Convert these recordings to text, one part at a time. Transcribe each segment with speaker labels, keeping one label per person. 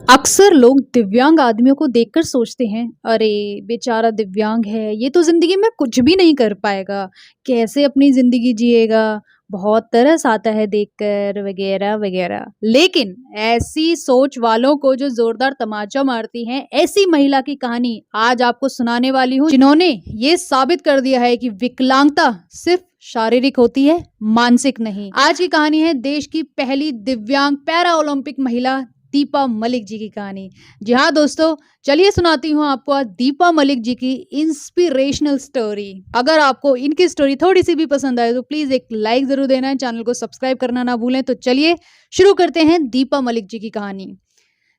Speaker 1: अक्सर लोग दिव्यांग आदमियों को देखकर सोचते हैं, अरे बेचारा दिव्यांग है, ये तो जिंदगी में कुछ भी नहीं कर पाएगा, कैसे अपनी जिंदगी जिएगा, बहुत तरस आता है देखकर वगैरह वगैरह। लेकिन ऐसी सोच वालों को जो जोरदार तमाचा मारती हैं, ऐसी महिला की कहानी आज आपको सुनाने वाली हूँ, जिन्होंने ये साबित कर दिया है कि विकलांगता सिर्फ शारीरिक होती है, मानसिक नहीं। आज की कहानी है देश की पहली दिव्यांग पैरा ओलंपिक महिला दीपा मलिक जी की कहानी। जी हाँ दोस्तों, चलिए सुनाती हूँ आपको आज दीपा मलिक जी की इंस्पिरेशनल स्टोरी। अगर आपको इनकी स्टोरी थोड़ी सी भी पसंद आए तो प्लीज एक लाइक जरूर देना है, चैनल को सब्सक्राइब करना ना भूलें। तो चलिए शुरू करते हैं दीपा मलिक जी की कहानी।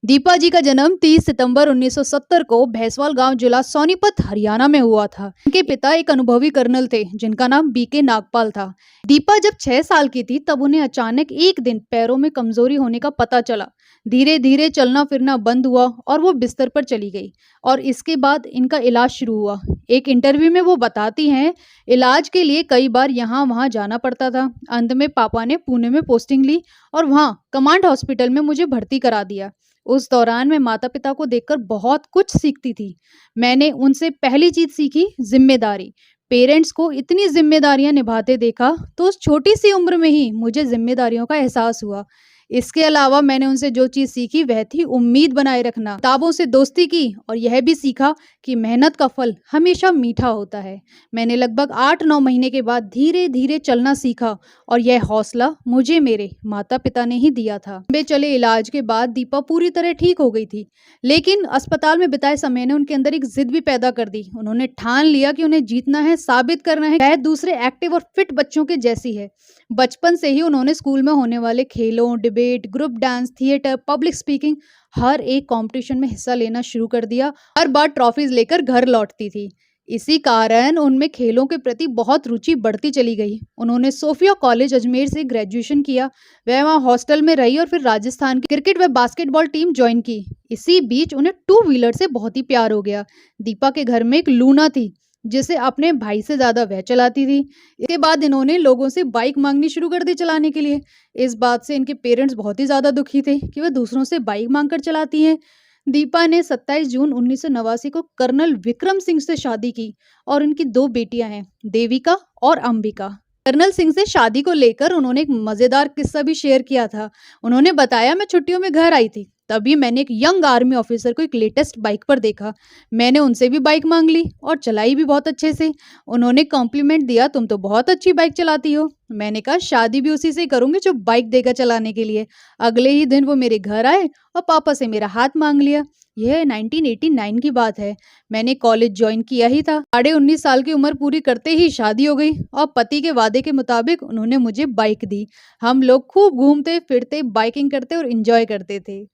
Speaker 1: दीपा जी का जन्म 30 सितंबर 1970 को भैंसवाल गांव जिला सोनीपत हरियाणा में हुआ था। उनके पिता एक अनुभवी कर्नल थे जिनका नाम बीके नागपाल था। दीपा जब 6 साल की थी तब उन्हें अचानक एक दिन पैरों में कमजोरी होने का पता चला। धीरे धीरे चलना फिरना बंद हुआ और वो बिस्तर पर चली गई और इसके बाद इनका इलाज शुरू हुआ। एक इंटरव्यू में वो बताती हैं, इलाज के लिए कई बार यहाँ वहाँ जाना पड़ता था। अंत में पापा ने पुणे में पोस्टिंग ली और वहाँ कमांड हॉस्पिटल में मुझे भर्ती करा दिया। उस दौरान मैं माता पिता को देखकर बहुत कुछ सीखती थी। मैंने उनसे पहली चीज सीखी, जिम्मेदारी। पेरेंट्स को इतनी जिम्मेदारियां निभाते देखा तो उस छोटी सी उम्र में ही मुझे जिम्मेदारियों का एहसास हुआ। इसके अलावा मैंने उनसे जो चीज सीखी वह थी उम्मीद बनाए रखना। किताबों से दोस्ती की और यह भी सीखा कि मेहनत का फल हमेशा मीठा होता है। मैंने लगभग 8-9 महीने के बाद धीरे धीरे चलना सीखा और यह हौसला मुझे मेरे माता पिता ने ही दिया था। लंबे चले इलाज के बाद दीपा पूरी तरह ठीक हो गई थी, लेकिन अस्पताल में बिताए समय ने उनके अंदर एक जिद भी पैदा कर दी। उन्होंने ठान लिया कि उन्हें जीतना है, साबित करना है शायद दूसरे एक्टिव और फिट बच्चों के जैसी है। बचपन से ही उन्होंने स्कूल में होने वाले खेलों, debate, group dance, theatre, public speaking, हर एक कंपटीशन में हिस्सा लेना शुरू कर दिया। हर बार ट्रॉफीज लेकर घर लौटती थी। इसी कारण उनमें खेलों के प्रति बहुत रुचि बढ़ती चली गई। उन्होंने सोफिया कॉलेज अजमेर से ग्रेजुएशन किया। वह वहाँ हॉस्टल में रही और फिर राजस्थान की क्रिकेट व बास्केटबॉल टीम ज्वाइन की। इसी बीच उन्हें टू व्हीलर से बहुत ही प्यार हो गया। दीपा के घर में एक लूना थी जिसे अपने भाई से ज्यादा वह चलाती थी। इसके बाद इन्होंने लोगों से बाइक मांगनी शुरू कर दी चलाने के लिए। इस बात से इनके पेरेंट्स बहुत ही ज्यादा दुखी थे कि वह दूसरों से बाइक मांगकर चलाती हैं। दीपा ने 27 जून 1989 को कर्नल विक्रम सिंह से शादी की और उनकी 2 बेटियां हैं, देविका और अंबिका। कर्नल सिंह से शादी को लेकर उन्होंने एक मजेदार किस्सा भी शेयर किया था। उन्होंने बताया, मैं छुट्टियों में घर आई थी, तभी मैंने एक यंग आर्मी ऑफिसर को एक लेटेस्ट बाइक पर देखा। मैंने उनसे भी बाइक मांग ली और चलाई भी बहुत अच्छे से। उन्होंने कॉम्प्लीमेंट दिया, तुम तो बहुत अच्छी बाइक चलाती हो। मैंने कहा, शादी भी उसी से करूंगी जो बाइक देगा चलाने के लिए। अगले ही दिन वो मेरे घर आए और पापा से मेरा हाथ मांग लिया। यह 1989 की बात है। मैंने कॉलेज ज्वाइन किया ही था। 19.5 साल की उम्र पूरी करते ही शादी हो गई और पति के वादे के मुताबिक उन्होंने मुझे बाइक दी। हम लोग खूब घूमते फिरते, बाइकिंग करते और एंजॉय करते थे।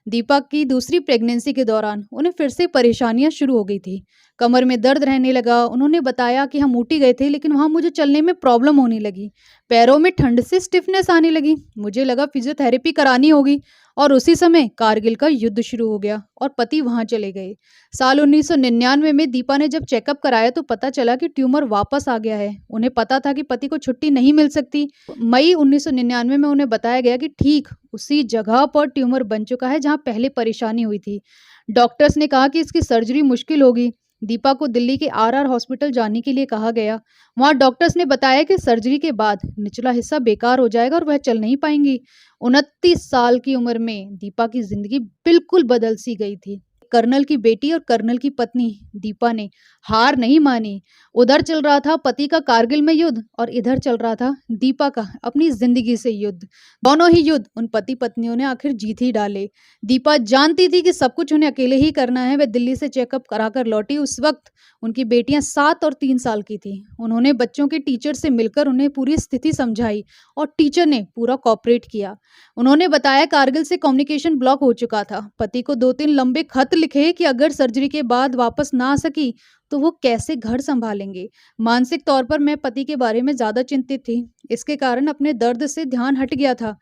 Speaker 1: दीपा की दूसरी प्रेगनेंसी के दौरान उन्हें फिर से परेशानियां शुरू हो गई थी। कमर में दर्द रहने लगा। उन्होंने बताया कि हम ऊटी गए थे लेकिन वहां मुझे चलने में प्रॉब्लम होने लगी। पैरों में ठंड से स्टिफनेस आने लगी। मुझे लगा फिजियोथेरेपी करानी होगी और उसी समय कारगिल का युद्ध शुरू हो गया और पति वहां चले गए। साल 1999 में दीपा ने जब चेकअप कराया तो पता चला कि ट्यूमर वापस आ गया है। उन्हें पता था कि पति को छुट्टी नहीं मिल सकती। मई 1999 में उन्हें बताया गया कि ठीक उसी जगह पर ट्यूमर बन चुका है जहां पहले परेशानी हुई थी। डॉक्टर्स ने कहा कि इसकी सर्जरी मुश्किल होगी। दीपा को दिल्ली के आरआर हॉस्पिटल जाने के लिए कहा गया। वहां डॉक्टर्स ने बताया कि सर्जरी के बाद निचला हिस्सा बेकार हो जाएगा और वह चल नहीं पाएंगी। 29 साल की उम्र में दीपा की जिंदगी बिल्कुल बदल सी गई थी। कर्नल की बेटी और कर्नल की पत्नी दीपा ने हार नहीं मानी। उधर चल रहा था पति का कारगिल में युद्ध और इधर चल रहा था दीपा का अपनी जिंदगी से युद्ध। दोनों ही युद्ध उन पति पत्नियों ने आखिर जीत ही डाले। दीपा जानती थी कि सब कुछ उन्हें अकेले ही करना है। वह दिल्ली से चेकअप कराकर लौटी। उस वक्त उनकी बेटियां 7 और 3 साल की थी। उन्होंने बच्चों के टीचर से मिलकर उन्हें पूरी स्थिति समझाई और टीचर ने पूरा कोऑपरेट किया। उन्होंने बताया, कारगिल से कम्युनिकेशन ब्लॉक हो चुका था। पति को 2-3 लंबे खत लिखे कि अगर सर्जरी के बाद वापस ना आ सकी तो वो कैसे घर संभालेंगे। मानसिक तौर पर मैं पति के बारे में ज्यादा चिंतित थी। इसके कारण अपने दर्द से ध्यान हट गया था।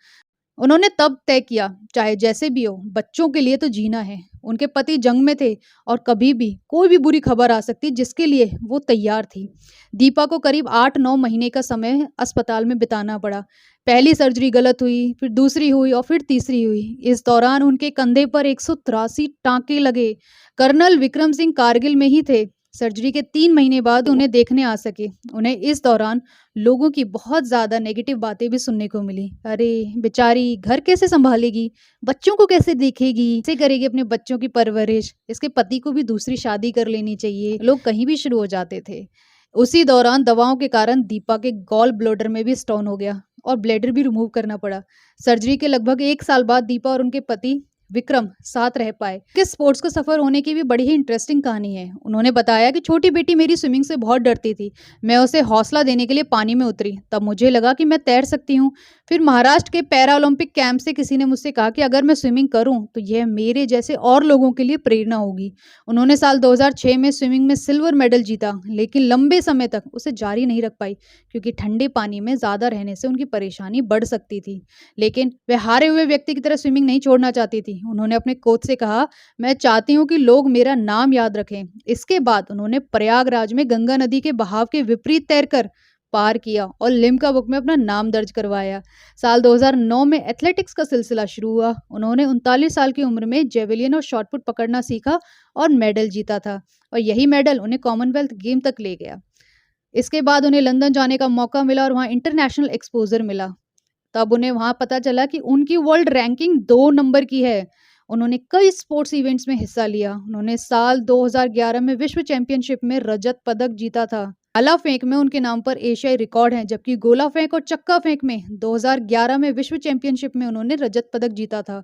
Speaker 1: उन्होंने तब तय किया, चाहे जैसे भी हो, बच्चों के लिए तो जीना है। उनके पति जंग में थे और कभी भी कोई भी बुरी खबर आ सकती जिसके लिए वो तैयार थी। दीपा को करीब 8-9 महीने का समय अस्पताल में बिताना पड़ा। पहली सर्जरी गलत हुई, फिर दूसरी हुई और फिर तीसरी हुई। इस दौरान उनके कंधे पर 183 टाँके लगे। कर्नल विक्रम सिंह कारगिल में ही थे। सर्जरी के 3 महीने बाद उन्हें देखने आ सके। उन्हें इस दौरान लोगों की बहुत ज़्यादा नेगेटिव बातें भी सुनने को मिली। अरे! बेचारी घर कैसे सँभालेगी? बच्चों को कैसे देखेगी? कैसे करेगी अपने बच्चों की परवरिश? इसके पति को भी दूसरी शादी कर लेनी चाहिए। लोग कहीं भी शुरू हो जाते थे। उसी दौरान दवाओं के कारण दीपा के गॉल ब्लैडर में भी स्टोन हो गया और ब्लैडर भी रिमूव करना पड़ा। सर्जरी के लगभग 1 साल बाद दीपा और उनके पति विक्रम साथ रह पाए। कि स्पोर्ट्स का सफर होने की भी बड़ी ही इंटरेस्टिंग कहानी है। उन्होंने बताया कि छोटी बेटी मेरी स्विमिंग से बहुत डरती थी। मैं उसे हौसला देने के लिए पानी में उतरी। तब मुझे लगा कि मैं तैर सकती हूँ। फिर महाराष्ट्र के पैरा ओलंपिक कैंप से किसी ने मुझसे कहा कि अगर मैं स्विमिंग करूँ तो यह मेरे जैसे और लोगों के लिए प्रेरणा होगी। उन्होंने साल 2006 में स्विमिंग में सिल्वर मेडल जीता, लेकिन लंबे समय तक उसे जारी नहीं रख पाई क्योंकि ठंडे पानी में ज़्यादा रहने से उनकी परेशानी बढ़ सकती थी। लेकिन वे हारे हुए व्यक्ति की तरह स्विमिंग नहीं छोड़ना चाहती थी। उन्होंने अपने कोच से कहा, मैं चाहती हूँ कि लोग मेरा नाम याद रखें। इसके बाद उन्होंने प्रयागराज में गंगा नदी के बहाव के विपरीत तैरकर पार किया और लिम्का बुक में अपना नाम दर्ज करवाया। साल 2009 में एथलेटिक्स का सिलसिला शुरू हुआ। उन्होंने 39 साल की उम्र में जेवलिन और शॉटपुट पकड़ना सीखा और मेडल जीता था और यही मेडल उन्हें कॉमनवेल्थ गेम तक ले गया। इसके बाद उन्हें लंदन जाने का मौका मिला और वहाँ इंटरनेशनल एक्सपोजर मिला। तब उन्हें वहाँ पता चला कि उनकी वर्ल्ड रैंकिंग 2 नंबर की है। उन्होंने कई स्पोर्ट्स इवेंट्स में हिस्सा लिया। उन्होंने साल 2011 में विश्व चैंपियनशिप में रजत पदक जीता था। भाला फेंक में उनके नाम पर एशियाई रिकॉर्ड है, जबकि गोला फेंक और चक्का फेंक में 2011 में विश्व चैंपियनशिप में उन्होंने रजत पदक जीता था।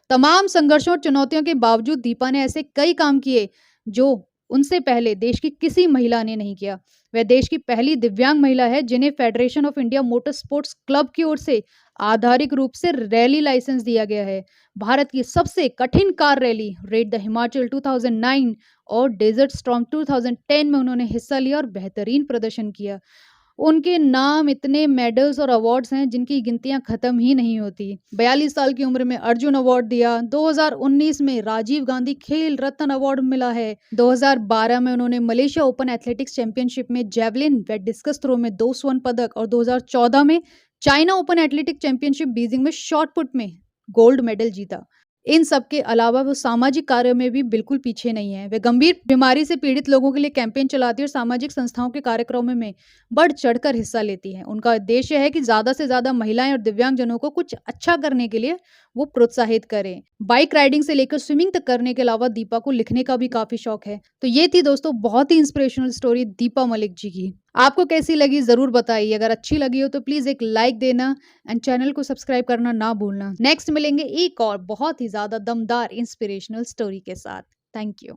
Speaker 1: तमाम संघर्षों और चुनौतियों के बावजूद दीपा ने ऐसे कई काम किए जो उनसे पहले देश की किसी महिला ने नहीं किया। वह देश की पहली दिव्यांग महिला है जिन्हें federation of India motor sports club की ओर से आधारिक रूप से रैली लाइसेंस दिया गया है। भारत की सबसे कठिन car rally read the Himachal 2009 और डेजर्ट स्टॉर्म 2010 में उन्होंने हिस्सा लिया और बेहतरीन प्रदर्शन किया। उनके नाम इतने मेडल्स और अवार्ड्स हैं जिनकी गिनतियां खत्म ही नहीं होती। 42 साल की उम्र में अर्जुन अवार्ड दिया। 2019 में राजीव गांधी खेल रत्न अवार्ड मिला है। 2012 में उन्होंने मलेशिया ओपन एथलेटिक्स चैंपियनशिप में जेवलिन व डिस्कस थ्रो में 2 स्वर्ण पदक और 2014 में China open athletics championship Beijing में शॉट पुट में गोल्ड मेडल जीता। इन सब के अलावा वो सामाजिक कार्य में भी बिल्कुल पीछे नहीं है। वे गंभीर बीमारी से पीड़ित लोगों के लिए कैंपेन चलाती है और सामाजिक संस्थाओं के कार्यक्रमों में बढ़ चढ़कर हिस्सा लेती है। उनका उद्देश्य है कि ज्यादा से ज्यादा महिलाएं और दिव्यांगजनों को कुछ अच्छा करने के लिए वो प्रोत्साहित करें। बाइक राइडिंग से लेकर स्विमिंग तक करने के अलावा दीपा को लिखने का भी काफी शौक है। तो ये थी दोस्तों बहुत ही इंस्पिरेशनल स्टोरी दीपा मलिक जी की। आपको कैसी लगी जरूर बताइए। अगर अच्छी लगी हो तो प्लीज एक लाइक देना एंड चैनल को सब्सक्राइब करना ना भूलना। नेक्स्ट मिलेंगे एक और बहुत ही ज्यादा दमदार इंस्पिरेशनल स्टोरी के साथ। Thank you.